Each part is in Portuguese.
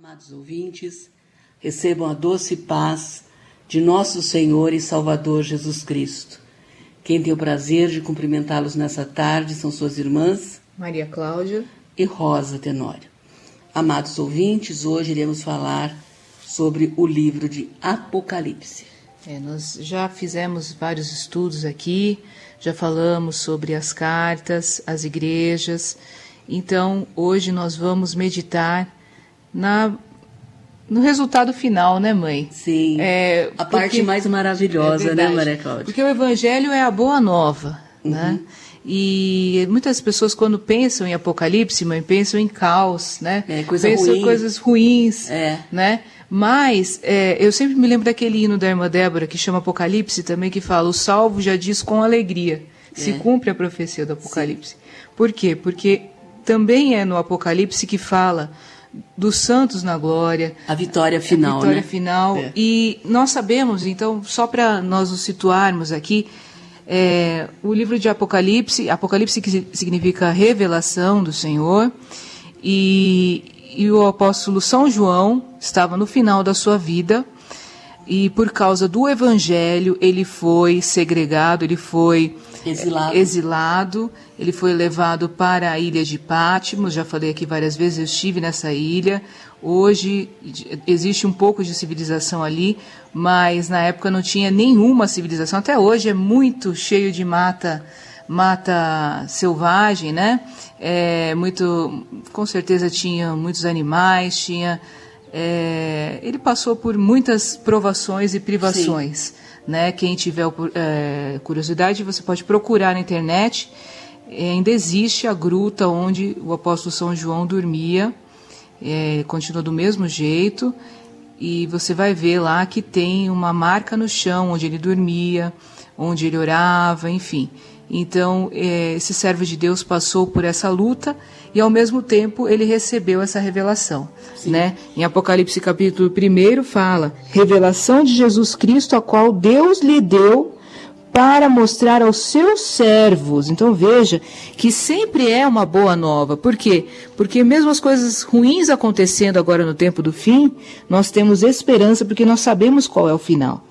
Amados ouvintes, recebam a doce paz de nosso Senhor e Salvador Jesus Cristo. Quem tem o prazer de cumprimentá-los nessa tarde são suas irmãs Maria Cláudia e Rosa Tenório. Amados ouvintes, hoje iremos falar sobre o livro de Apocalipse. Nós já fizemos vários estudos aqui, já falamos sobre as cartas, as igrejas. Então, hoje nós vamos meditar no resultado final, né, mãe? Sim, a parte mais maravilhosa, né, Maria Cláudia? Porque o Evangelho é a boa nova, né? E muitas pessoas, quando pensam em Apocalipse, mãe, pensam em caos, né? Pensam em coisas ruins, né? Mas eu sempre me lembro daquele hino da irmã Débora, que chama Apocalipse também, que fala: o salvo já diz com alegria, se cumpre a profecia do Apocalipse. Sim. Por quê? Porque também é no Apocalipse que fala dos santos na glória. A vitória final, a vitória final. E nós sabemos, então, só para nós nos situarmos aqui, o livro de Apocalipse que significa revelação do Senhor, e o apóstolo São João estava no final da sua vida, e por causa do Evangelho ele foi segregado, ele foi exilado, ele foi levado para a ilha de Patmos. Já falei aqui várias vezes, eu estive nessa ilha. Hoje existe um pouco de civilização ali, mas na época não tinha nenhuma civilização. Até hoje é muito cheio de mata selvagem, né? Com certeza tinha muitos animais, ele passou por muitas provações e privações, né? Quem tiver curiosidade, você pode procurar na internet. Ainda existe a gruta onde o apóstolo São João dormia, continua do mesmo jeito, e você vai ver lá que tem uma marca no chão onde ele dormia, onde ele orava, enfim. Então, esse servo de Deus passou por essa luta e, ao mesmo tempo, ele recebeu essa revelação, né? Em Apocalipse capítulo 1 fala: revelação de Jesus Cristo, a qual Deus lhe deu para mostrar aos seus servos. Então, veja que sempre é uma boa nova. Por quê? Porque mesmo as coisas ruins acontecendo agora no tempo do fim, nós temos esperança, porque nós sabemos qual é o final.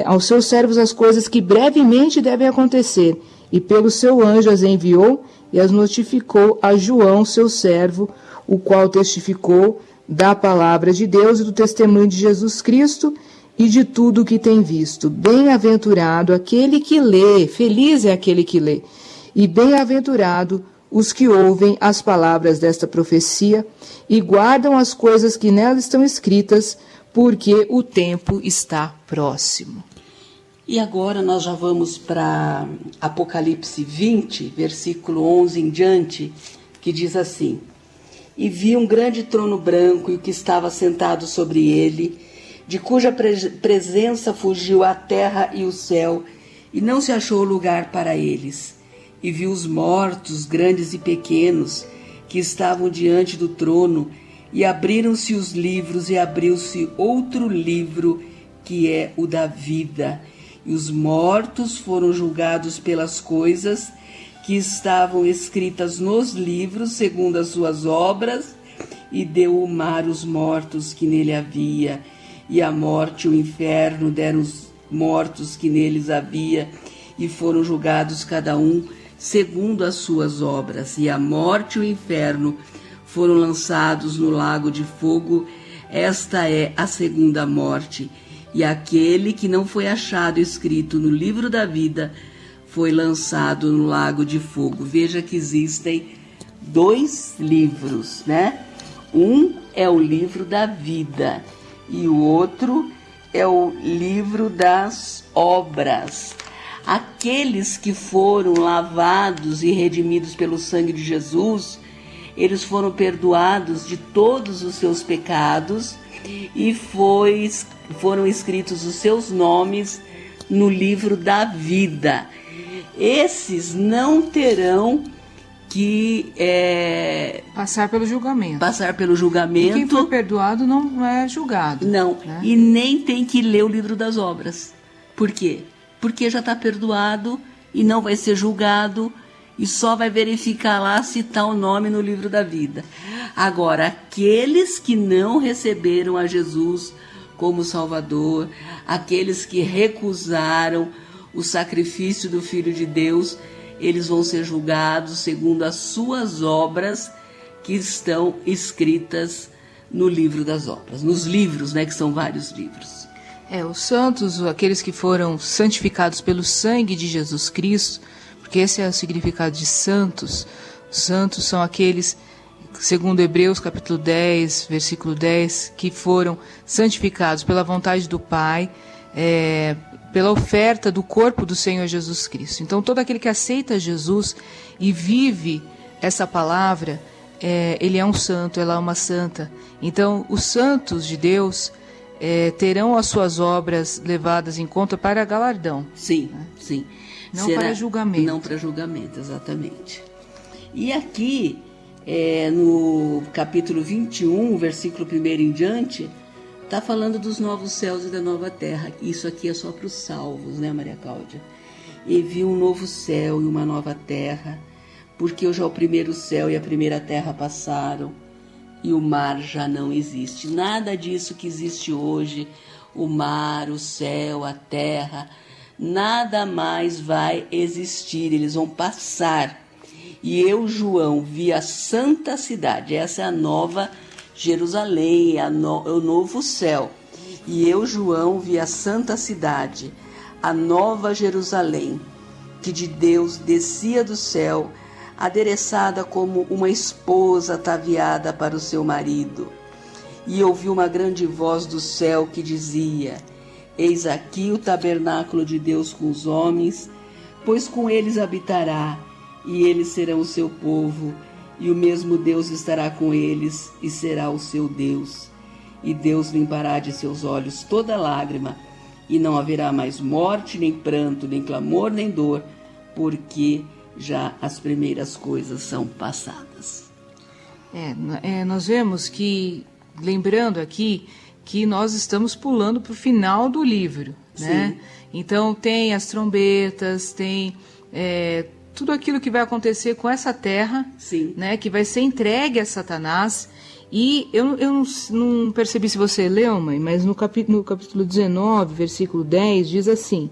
Aos seus servos as coisas que brevemente devem acontecer, e pelo seu anjo as enviou e as notificou a João, seu servo, o qual testificou da palavra de Deus e do testemunho de Jesus Cristo e de tudo o que tem visto. Bem-aventurado aquele que lê, feliz é aquele que lê, e bem-aventurado os que ouvem as palavras desta profecia e guardam as coisas que nela estão escritas, porque o tempo está próximo. E agora nós já vamos para Apocalipse 20, versículo 11 em diante, que diz assim: e vi um grande trono branco e o que estava sentado sobre ele, de cuja presença fugiu a terra e o céu, e não se achou lugar para eles. E vi os mortos, grandes e pequenos, que estavam diante do trono, e abriram-se os livros, e abriu-se outro livro, que é o da vida. E os mortos foram julgados pelas coisas que estavam escritas nos livros, segundo as suas obras, e deu o mar os mortos que nele havia, e a morte e o inferno deram os mortos que neles havia, e foram julgados cada um segundo as suas obras. E a morte e o inferno foram lançados no lago de fogo. Esta é a segunda morte. E aquele que não foi achado escrito no livro da vida foi lançado no lago de fogo. Veja que existem dois livros, né? Um é o livro da vida e o outro é o livro das obras. Aqueles que foram lavados e redimidos pelo sangue de Jesus, eles foram perdoados de todos os seus pecados e foram escritos os seus nomes no livro da vida. Esses não terão que passar pelo julgamento. E quem for perdoado não é julgado. Não, né? E nem tem que ler o livro das obras. Por quê? Porque já está perdoado e não vai ser julgado e só vai verificar lá se está o nome no livro da vida. Agora, aqueles que não receberam a Jesus como Salvador, aqueles que recusaram o sacrifício do Filho de Deus, eles vão ser julgados segundo as suas obras que estão escritas no livro das obras, nos livros, né, que são vários livros. Os santos, aqueles que foram santificados pelo sangue de Jesus Cristo, porque esse é o significado de santos. Os santos são aqueles, segundo Hebreus capítulo 10, versículo 10, que foram santificados pela vontade do Pai, pela oferta do corpo do Senhor Jesus Cristo. Então, todo aquele que aceita Jesus e vive essa palavra, ele é um santo, ela é uma santa. Então, os santos de Deus terão as suas obras levadas em conta para galardão. Sim, sim. Não para julgamento. Não para julgamento, exatamente. E aqui, no capítulo 21, versículo 1 em diante, está falando dos novos céus e da nova terra. Isso aqui é só para os salvos, né, Maria Cláudia? E vi um novo céu e uma nova terra, porque hoje o primeiro céu e a primeira terra passaram, e o mar já não existe. Nada disso que existe hoje, o mar, o céu, a terra, nada mais vai existir, eles vão passar. E eu, João, vi a santa cidade, essa é a nova Jerusalém, o novo céu. E eu, João, vi a santa cidade, a nova Jerusalém, que de Deus descia do céu, adereçada como uma esposa ataviada para o seu marido. E ouvi uma grande voz do céu que dizia: Eis aqui o tabernáculo de Deus com os homens, pois com eles habitará, e eles serão o seu povo, e o mesmo Deus estará com eles, e será o seu Deus. E Deus limpará de seus olhos toda lágrima, e não haverá mais morte, nem pranto, nem clamor, nem dor, porque já as primeiras coisas são passadas. Nós vemos que, lembrando aqui, que nós estamos pulando para o final do livro, né? Então tem as trombetas, tem tudo aquilo que vai acontecer com essa terra, né? Que vai ser entregue a Satanás. E eu não percebi se você leu, mãe, mas no capítulo 19, versículo 10, diz assim: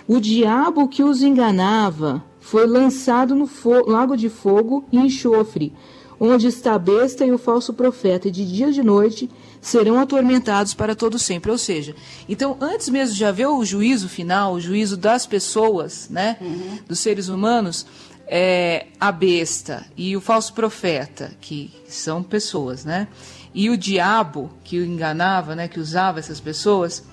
o diabo que os enganava foi lançado no lago de fogo e enxofre, onde está a besta e o falso profeta, e de dia e de noite serão atormentados para todo sempre. Ou seja, então antes mesmo de haver o juízo final, o juízo das pessoas, né, dos seres humanos, a besta e o falso profeta, que são pessoas, né, e o diabo que o enganava, né, que usava essas pessoas,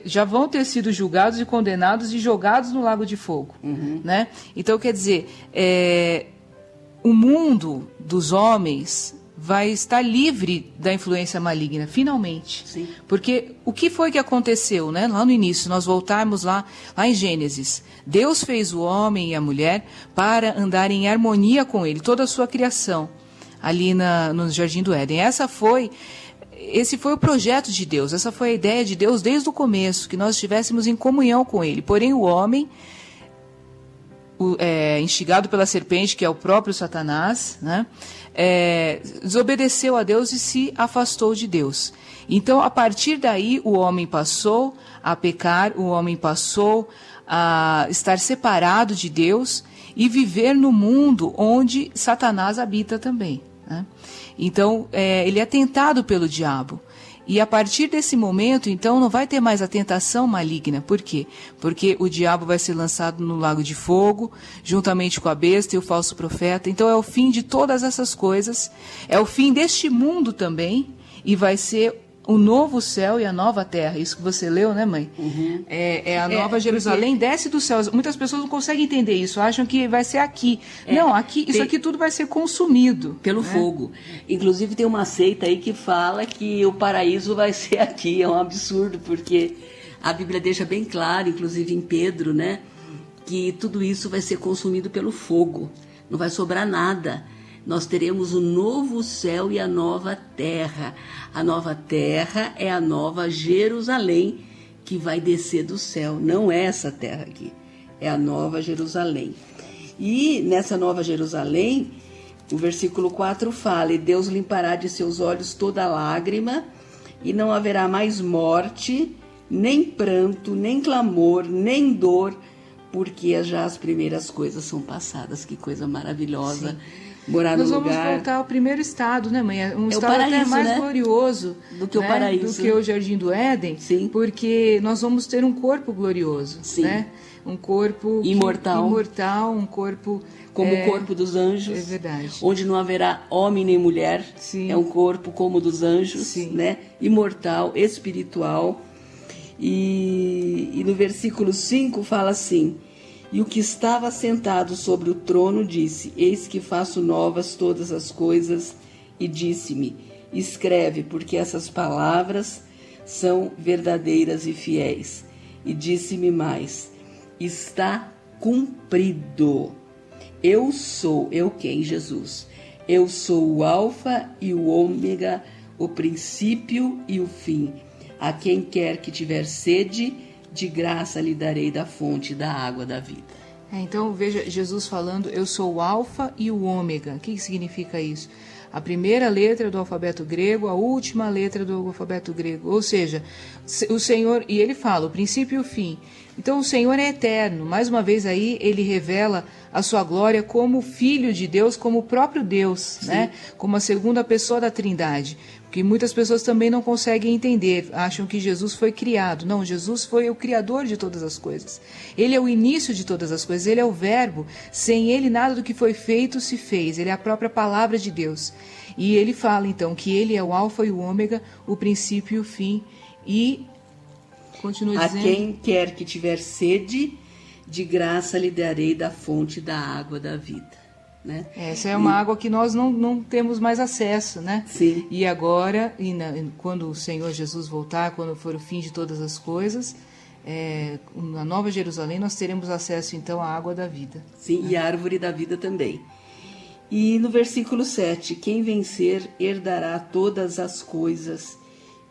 já vão ter sido julgados e condenados e jogados no lago de fogo, né? Então, quer dizer, o mundo dos homens vai estar livre da influência maligna, finalmente. Sim. Porque o que foi que aconteceu, né? Lá no início, nós voltarmos lá em Gênesis. Deus fez o homem e a mulher para andarem em harmonia com ele, toda a sua criação, ali no Jardim do Éden. Esse foi o projeto de Deus, essa foi a ideia de Deus desde o começo, que nós estivéssemos em comunhão com Ele. Porém, o homem, instigado pela serpente, que é o próprio Satanás, né, desobedeceu a Deus e se afastou de Deus. Então, a partir daí, o homem passou a pecar, o homem passou a estar separado de Deus e viver no mundo onde Satanás habita também, né? Então, ele é tentado pelo diabo. E a partir desse momento, então, não vai ter mais a tentação maligna. Por quê? Porque o diabo vai ser lançado no lago de fogo, juntamente com a besta e o falso profeta. Então, é o fim de todas essas coisas. É o fim deste mundo também. E vai ser o novo céu e a nova terra. Isso que você leu, né, mãe? É a nova Jerusalém, desce do céu. Muitas pessoas não conseguem entender isso, acham que vai ser aqui. Não, isso aqui tudo vai ser consumido pelo fogo. Inclusive tem uma seita aí que fala que o paraíso vai ser aqui. É um absurdo, porque a Bíblia deixa bem claro, inclusive em Pedro, né, que tudo isso vai ser consumido pelo fogo. Não vai sobrar nada. Nós teremos o novo céu e a nova terra. A nova terra é a nova Jerusalém que vai descer do céu. Não é essa terra aqui, é a nova Jerusalém. E nessa Nova Jerusalém, o versículo 4 fala: e Deus limpará de seus olhos toda lágrima, e não haverá mais morte, nem pranto, nem clamor, nem dor, porque já as primeiras coisas são passadas. Que coisa maravilhosa. Sim. Morar Nós no vamos lugar... voltar ao primeiro estado, né, mãe? Um estado paraíso, até mais né? glorioso Do que o paraíso. do que o Jardim do Éden, Sim. porque nós vamos ter um corpo glorioso, Sim. né? Um corpo Imortal. imortal, um corpo Como o corpo dos anjos. É verdade. Onde não haverá homem nem mulher. Sim. É um corpo como o dos anjos, Sim. né? Imortal, espiritual. E no versículo 5 fala assim: e o que estava sentado sobre o trono disse: eis que faço novas todas as coisas. E disse-me: escreve, porque essas palavras são verdadeiras e fiéis. E disse-me mais: está cumprido. Eu sou, eu quem? Jesus. Eu sou o alfa e o ômega, o princípio e o fim. A quem quer que tiver sede, de graça lhe darei da fonte da água da vida. Então veja Jesus falando: eu sou o alfa e o ômega. O que significa isso? A primeira letra do alfabeto grego, a última letra do alfabeto grego. Ou seja, o Senhor, e ele fala, o princípio e o fim. Então o Senhor é eterno. Mais uma vez aí ele revela a sua glória como Filho de Deus, como o próprio Deus, né? Como a segunda pessoa da Trindade. Porque muitas pessoas também não conseguem entender, acham que Jesus foi criado. Não, Jesus foi o Criador de todas as coisas. Ele é o início de todas as coisas, ele é o Verbo. Sem ele nada do que foi feito se fez. Ele é a própria palavra de Deus. E ele fala então que ele é o alfa e o ômega, o princípio e o fim. E continua dizendo: a quem quer que tiver sede, de graça lhe darei da fonte da água da vida. Né? Essa é uma água que nós não temos mais acesso, né? Sim. E agora, quando o Senhor Jesus voltar, quando for o fim de todas as coisas, na Nova Jerusalém nós teremos acesso então à água da vida. Sim, e a árvore da vida também. E no versículo 7, quem vencer herdará todas as coisas,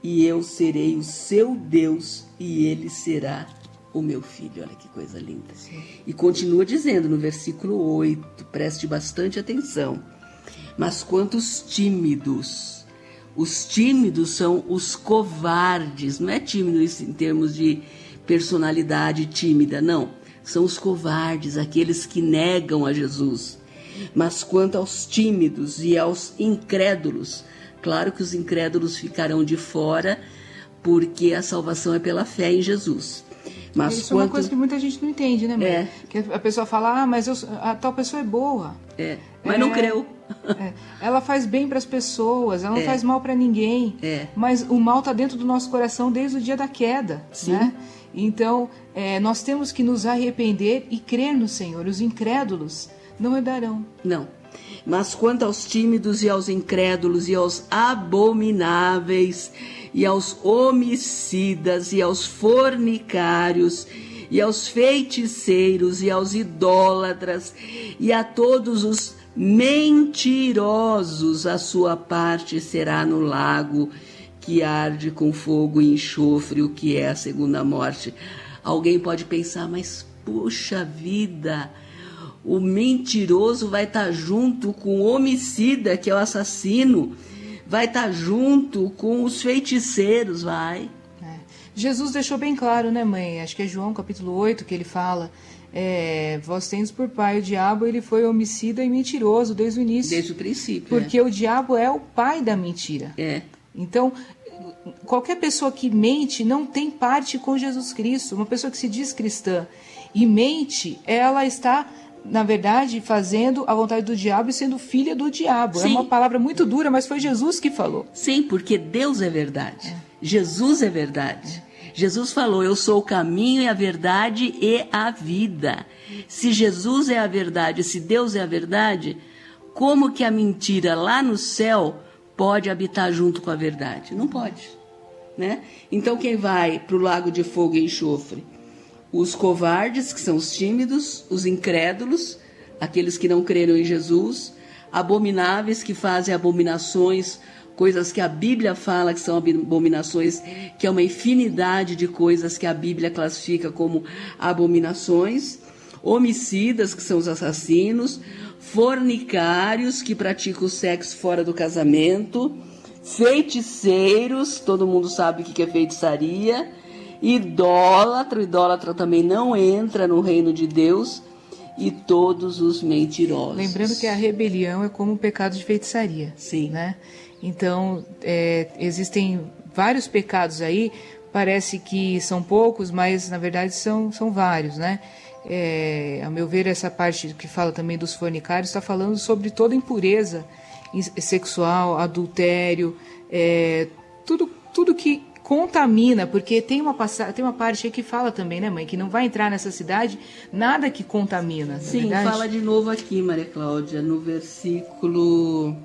e eu serei o seu Deus, e ele será o meu filho. Olha que coisa linda. Sim. E continua dizendo no versículo 8, preste bastante atenção: mas quantos tímidos? Os tímidos são os covardes. Não é tímido isso em termos de personalidade tímida, não. São os covardes, aqueles que negam a Jesus. Mas quanto aos tímidos e aos incrédulos, claro que os incrédulos ficarão de fora, porque a salvação é pela fé em Jesus. Mas isso é uma coisa que muita gente não entende, né, mãe? Que a pessoa fala: mas a tal pessoa é boa. Mas não creu. Ela faz bem para as pessoas, ela não faz mal para ninguém. Mas o mal está dentro do nosso coração desde o dia da queda. Sim. Né? Então, nós temos que nos arrepender e crer no Senhor. Os incrédulos não herdarão. Não. Mas quanto aos tímidos e aos incrédulos e aos abomináveis e aos homicidas e aos fornicários e aos feiticeiros e aos idólatras e a todos os mentirosos, a sua parte será no lago que arde com fogo e enxofre, o que é a segunda morte. Alguém pode pensar: mas puxa vida, o mentiroso vai estar junto com o homicida, que é o assassino, vai estar junto com os feiticeiros, vai. Jesus deixou bem claro, né, mãe? Acho que é João capítulo 8 que ele fala: vós tendes por pai o diabo, ele foi homicida e mentiroso desde o início. Desde o princípio. Porque o diabo é o pai da mentira. Então, qualquer pessoa que mente não tem parte com Jesus Cristo. Uma pessoa que se diz cristã e mente, ela está, na verdade, fazendo a vontade do diabo e sendo filha do diabo. Sim. É uma palavra muito dura, mas foi Jesus que falou. Sim, porque Deus é verdade. Jesus é verdade. Jesus falou: eu sou o caminho e a verdade e a vida. Se Jesus é a verdade, se Deus é a verdade, como que a mentira lá no céu pode habitar junto com a verdade? Não pode, né? Então quem vai para o lago de fogo e enxofre? Os covardes, que são os tímidos, os incrédulos, aqueles que não creram em Jesus, abomináveis, que fazem abominações, coisas que a Bíblia fala que são abominações, que é uma infinidade de coisas que a Bíblia classifica como abominações. homicidas, que são os assassinos, fornicários, que praticam o sexo fora do casamento, feiticeiros, todo mundo sabe o que é feitiçaria, idólatra, o idólatra também não entra no reino de Deus, e todos os mentirosos. Lembrando que a rebelião é como um pecado de feitiçaria. Sim. Né? Então, existem vários pecados aí, parece que são poucos, mas na verdade são vários, né? A meu ver, essa parte que fala também dos fornicários está falando sobre toda impureza sexual, adultério, tudo que contamina, porque tem uma parte aí que fala também, né, mãe, que não vai entrar nessa cidade nada que contamina. Sim, fala de novo aqui, Maria Cláudia, no versículo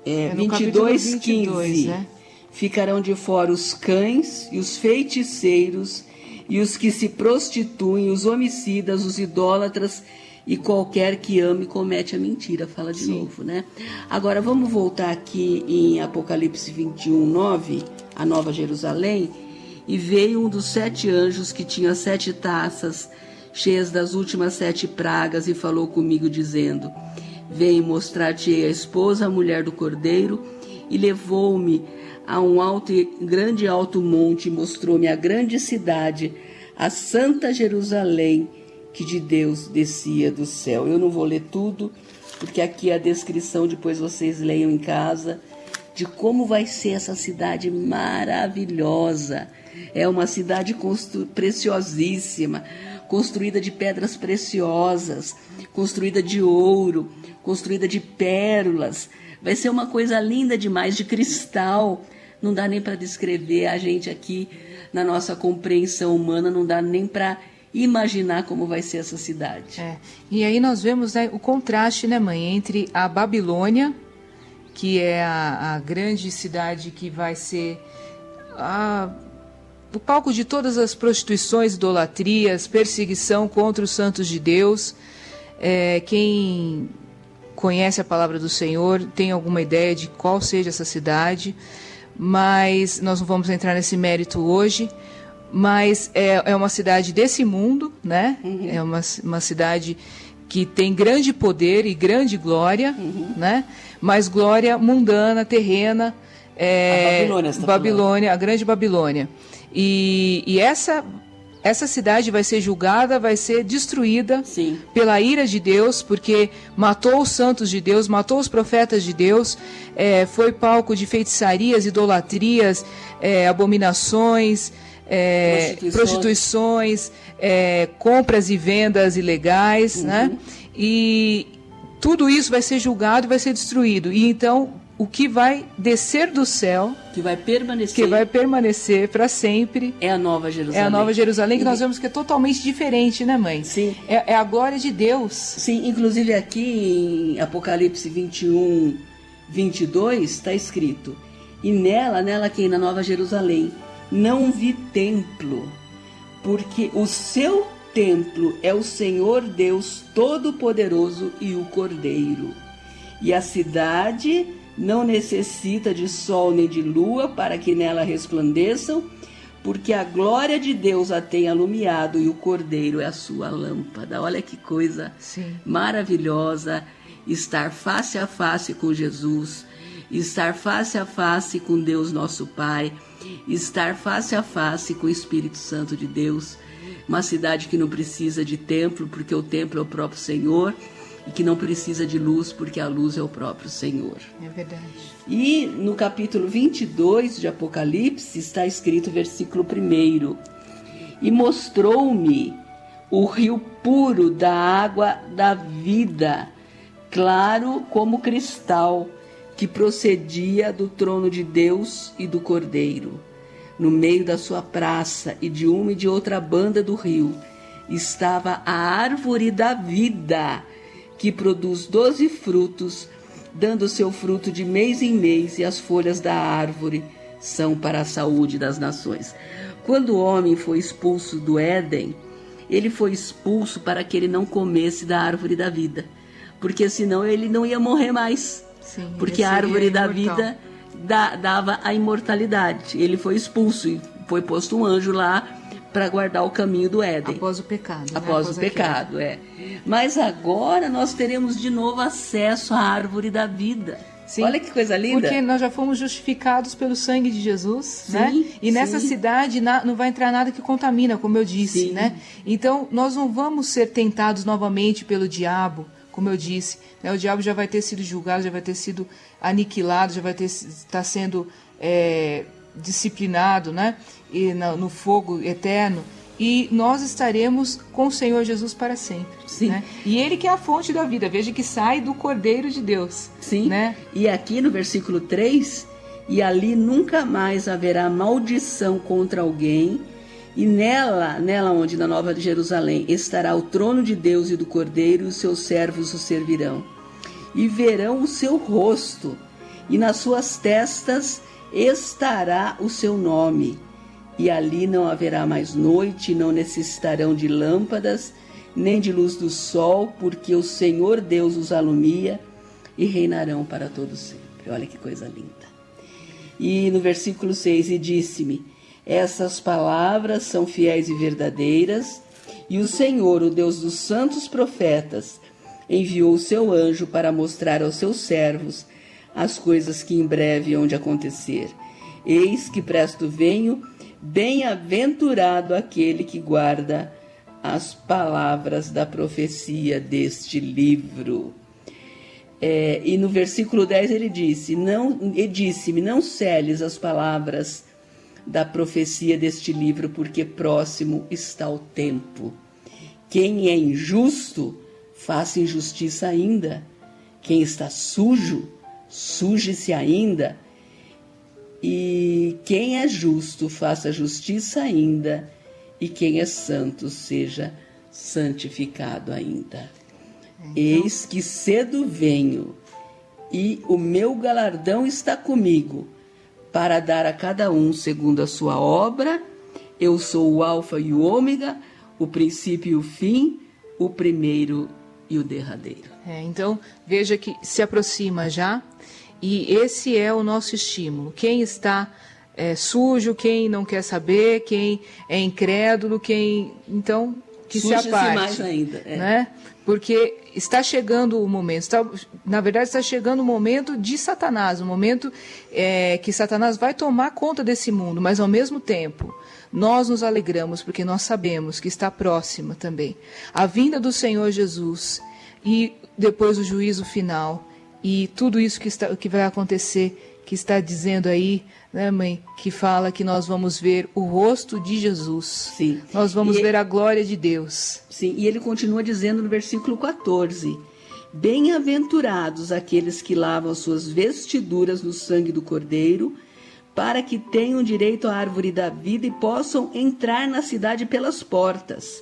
22, 15. Né? Ficarão de fora os cães e os feiticeiros e os que se prostituem, os homicidas, os idólatras e qualquer que ame comete a mentira. Fala de novo, né? Agora vamos voltar aqui em Apocalipse 21, 9, a Nova Jerusalém, e veio um dos 7 anjos que tinha 7 taças cheias das últimas 7 pragas e falou comigo dizendo: vem mostrar-te a esposa, a mulher do Cordeiro, e levou-me a um grande alto monte e mostrou-me a grande cidade, a Santa Jerusalém, que de Deus descia do céu. Eu não vou ler tudo, porque aqui é a descrição, depois vocês leiam em casa, de como vai ser essa cidade maravilhosa. É uma cidade preciosíssima, construída de pedras preciosas, construída de ouro, construída de pérolas. Vai ser uma coisa linda demais, de cristal. Não dá nem para descrever. A gente aqui, na nossa compreensão humana, não dá nem para imaginar como vai ser essa cidade. E aí nós vemos, né, o contraste, né, mãe, entre a Babilônia, que é a grande cidade que vai ser o palco de todas as prostituições, idolatrias, perseguição contra os santos de Deus. Quem conhece a palavra do Senhor tem alguma ideia de qual seja essa cidade, mas nós não vamos entrar nesse mérito hoje. Mas é uma cidade desse mundo, né? Uhum. É uma cidade que tem grande poder e grande glória, né? Mas glória mundana, terrena. A Babilônia, a grande Babilônia. E essa cidade vai ser julgada, vai ser destruída pela ira de Deus, porque matou os santos de Deus, matou os profetas de Deus, foi palco de feitiçarias, idolatrias, abominações, prostituições, compras e vendas ilegais, né? E tudo isso vai ser julgado e vai ser destruído. E então o que vai descer do céu, que vai permanecer para sempre, é a Nova Jerusalém. É a Nova Jerusalém, que nós vemos que é totalmente diferente, né, mãe? Sim. É a glória de Deus. Sim, inclusive aqui em Apocalipse 21, 22, está escrito: e nela aqui na Nova Jerusalém, não vi templo, porque o seu templo é o Senhor Deus Todo-Poderoso e o Cordeiro. E a cidade não necessita de sol nem de lua para que nela resplandeçam, porque a glória de Deus a tem alumiado e o Cordeiro é a sua lâmpada. Olha que coisa maravilhosa estar face a face com Jesus, estar face a face com Deus nosso Pai, estar face a face com o Espírito Santo de Deus. Uma cidade que não precisa de templo, porque o templo é o próprio Senhor, e que não precisa de luz, porque a luz é o próprio Senhor. É verdade. E no capítulo 22 de Apocalipse está escrito, versículo 1: e mostrou-me o rio puro da água da vida, claro como cristal, que procedia do trono de Deus e do Cordeiro. No meio da sua praça e de uma e de outra banda do rio estava a árvore da vida, que produz 12 frutos, dando seu fruto de mês em mês, e as folhas da árvore são para a saúde das nações. Quando o homem foi expulso do Éden, ele foi expulso para que ele não comesse da árvore da vida, porque senão ele não ia morrer mais. Sim, porque a árvore da vida dava a imortalidade. Ele foi expulso e foi posto um anjo lá para guardar o caminho do Éden. Após o pecado. Após o pecado, Mas agora nós teremos de novo acesso à árvore da vida. Sim, olha que coisa linda. Porque nós já fomos justificados pelo sangue de Jesus, sim, né? E sim. nessa cidade não vai entrar nada que contamina, como eu disse, sim. né? Então, nós não vamos ser tentados novamente pelo diabo, como eu disse, né? O diabo já vai ter sido julgado, já vai ter sido aniquilado, já vai estar sendo disciplinado, né? E no fogo eterno. E nós estaremos com o Senhor Jesus para sempre. Sim. Né? E Ele que é a fonte da vida. Veja que sai do Cordeiro de Deus. Sim. Né? E aqui no versículo 3, e ali nunca mais haverá maldição contra alguém, e nela onde na Nova Jerusalém estará o trono de Deus e do Cordeiro, e os seus servos o servirão. E verão o seu rosto, e nas suas testas estará o seu nome. E ali não haverá mais noite, não necessitarão de lâmpadas, nem de luz do sol, porque o Senhor Deus os alumia e reinarão para todo sempre. Olha que coisa linda. E no versículo 6, e disse-me, essas palavras são fiéis e verdadeiras, e o Senhor, o Deus dos santos profetas, enviou o seu anjo para mostrar aos seus servos as coisas que em breve hão de acontecer. Eis que presto venho, bem-aventurado aquele que guarda as palavras da profecia deste livro. E no versículo 10 ele disse-me, não seles as palavras da profecia deste livro, porque próximo está o tempo. Quem é injusto, faça injustiça ainda. Quem está sujo, suje-se ainda. E quem é justo, faça justiça ainda, e quem é santo, seja santificado ainda. Eis que cedo venho, e o meu galardão está comigo, para dar a cada um segundo a sua obra. Eu sou o Alfa e o Ômega, o princípio e o fim, o primeiro e o derradeiro. Então, veja que se aproxima já. E esse é o nosso estímulo. Quem está sujo, quem não quer saber, quem é incrédulo, então que se aparte. Mais ainda. Né? Porque está chegando o momento, na verdade está chegando o momento de Satanás, o momento que Satanás vai tomar conta desse mundo, mas ao mesmo tempo nós nos alegramos porque nós sabemos que está próxima também a vinda do Senhor Jesus e depois o juízo final. E tudo isso que vai acontecer, que está dizendo aí, né, mãe, que fala que nós vamos ver o rosto de Jesus. Sim. Nós vamos ver a glória de Deus. Sim, e ele continua dizendo no versículo 14, bem-aventurados aqueles que lavam suas vestiduras no sangue do Cordeiro, para que tenham direito à árvore da vida e possam entrar na cidade pelas portas.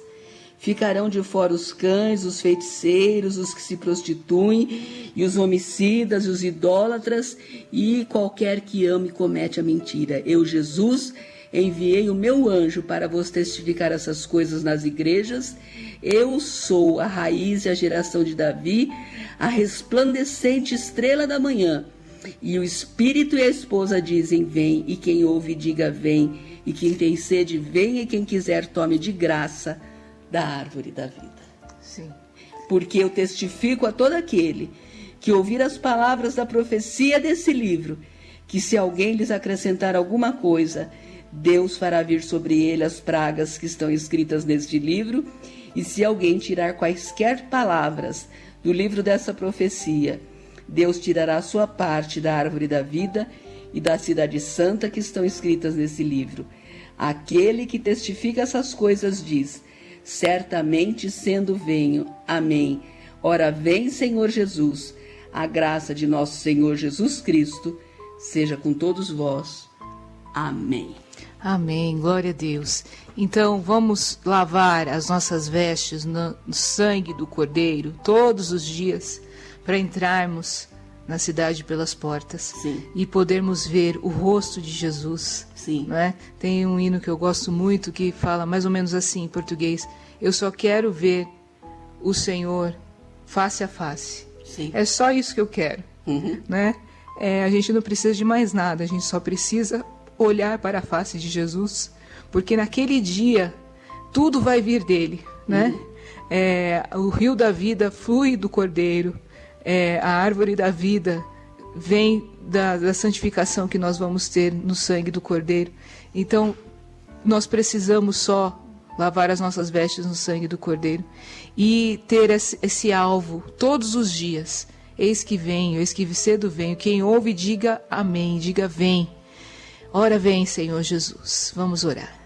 Ficarão de fora os cães, os feiticeiros, os que se prostituem, e os homicidas, e os idólatras, e qualquer que ame e comete a mentira. Eu, Jesus, enviei o meu anjo para vos testificar essas coisas nas igrejas. Eu sou a raiz e a geração de Davi, a resplandecente estrela da manhã. E o Espírito e a esposa dizem, vem, e quem ouve diga, vem, e quem tem sede, vem, e quem quiser tome de graça da árvore da vida. Sim. Porque eu testifico a todo aquele que ouvir as palavras da profecia desse livro, que se alguém lhes acrescentar alguma coisa, Deus fará vir sobre ele as pragas que estão escritas neste livro, e se alguém tirar quaisquer palavras do livro dessa profecia, Deus tirará a sua parte da árvore da vida e da cidade santa que estão escritas nesse livro. Aquele que testifica essas coisas diz, certamente sendo venho. Amém. Ora vem, Senhor Jesus. A graça de nosso Senhor Jesus Cristo seja com todos vós. Amém. Amém. Glória a Deus. Então, vamos lavar as nossas vestes no sangue do Cordeiro todos os dias para entrarmos na cidade pelas portas. Sim. E podermos ver o rosto de Jesus. Sim. Não é? Tem um hino que eu gosto muito que fala mais ou menos assim em português: eu só quero ver o Senhor face a face. Sim. É só isso que eu quero. Né? A gente não precisa de mais nada, a gente só precisa olhar para a face de Jesus, porque naquele dia tudo vai vir dele, né? O rio da vida flui do Cordeiro, a árvore da vida vem da santificação que nós vamos ter no sangue do Cordeiro. Então, nós precisamos só lavar as nossas vestes no sangue do Cordeiro e ter esse alvo todos os dias. Eis que venho, eis que cedo venho. Quem ouve, diga amém, diga vem. Ora vem, Senhor Jesus. Vamos orar.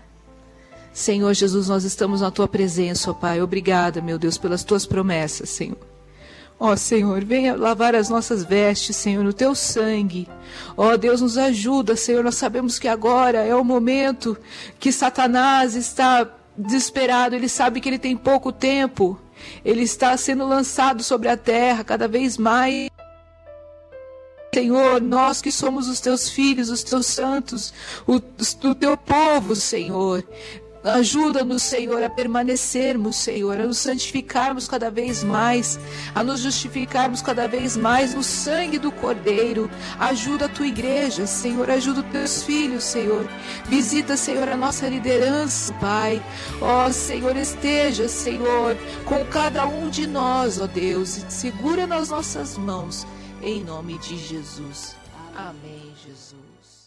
Senhor Jesus, nós estamos na Tua presença, ó Pai. Obrigada, meu Deus, pelas Tuas promessas, Senhor. Ó Senhor, venha lavar as nossas vestes, Senhor, no Teu sangue. Ó Deus, nos ajuda, Senhor. Nós sabemos que agora é o momento que Satanás está desesperado. Ele sabe que ele tem pouco tempo. Ele está sendo lançado sobre a terra cada vez mais. Senhor, nós que somos os Teus filhos, os Teus santos, o Teu povo, Senhor. Ajuda-nos, Senhor, a permanecermos, Senhor, a nos santificarmos cada vez mais, a nos justificarmos cada vez mais no sangue do Cordeiro. Ajuda a Tua igreja, Senhor, ajuda os Teus filhos, Senhor. Visita, Senhor, a nossa liderança, Pai. Ó, Senhor, esteja, Senhor, com cada um de nós, ó Deus, e segura nas nossas mãos, em nome de Jesus. Amém, Jesus.